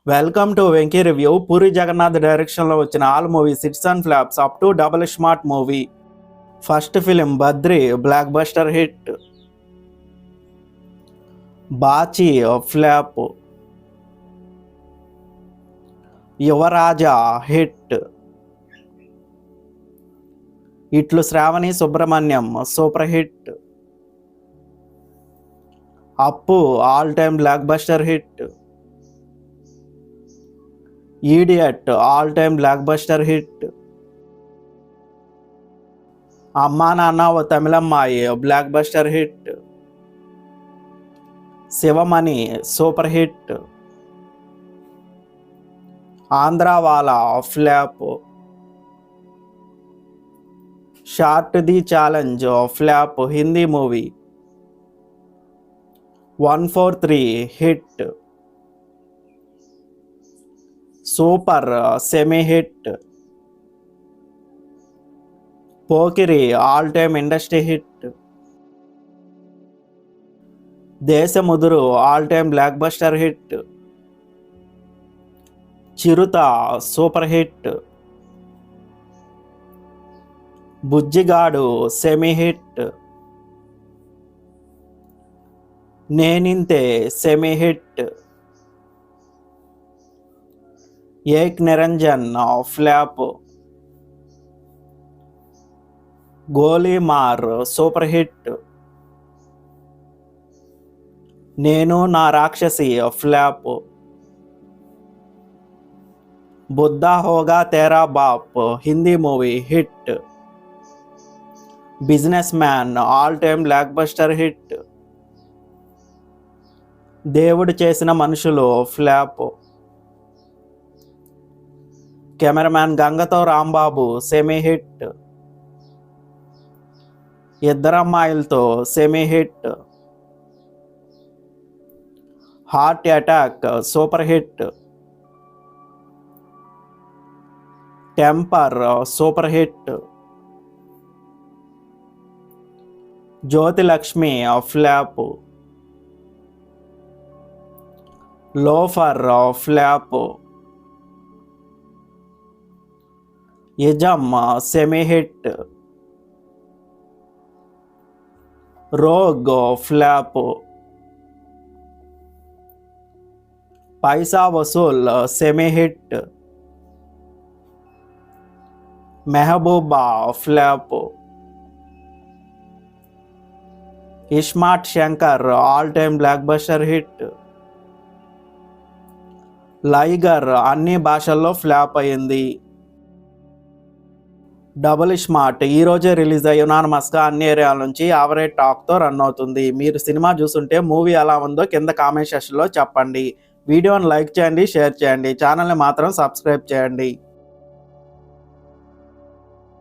Welcome to Venky review. Puri Jagannadh డైరెక్షన్లో వచ్చిన all movies hits and flops up to double smart movie. First film Badri, blockbuster hit. Bachi flop. Yuvaraja hit. Itlu Sravani Subramanyam super hit. Appu all time blockbuster hit. Idiot all time blockbuster hit. Amma Nanna O Tamilammayi blockbuster hit. Sivamani super hit. Andhrawala flop. Shart the challenge flop Hindi movie. 143 hit. Super semi hit. Pokiri all time industry hit. Desamuduru all time blockbuster hit. Chirutha super hit. Bujjigadu semi hit. Neninthe semi hit. Ek Niranjan flop. Golimaar super hit. Nenu Na Rakshasi flop. Buddha Hoga Tera Baap Hindi movie hit. Businessman all time blockbuster hit. Devudu Chesina Manushulu flop. Cameraman Gangatho Rambabu semi hit. Iddarammayilatho semi hit. Heart attack super hit. Temper super hit. Jyothi Lakshmi flop. Loafer flop. Ism semi hit. Rogue flop. Paisa Vasool semi hit. Mehbooba flop. ISmart Shankar all time blockbuster hit. Liger అన్ని భాషల్లో flop అయింది. Double smart ఈరోజే release అయ్యి యునానిమస్గా అన్ని ఏరియాల నుంచి average టాక్తో run అవుతుంది. మీరు cinema చూస్తుంటే మూవీ ఎలా ఉందో కింద కామెంట్ సెక్షన్లో చెప్పండి. వీడియోని లైక్ చేయండి, షేర్ చేయండి, ఛానల్ని మాత్రం సబ్స్క్రైబ్ చేయండి.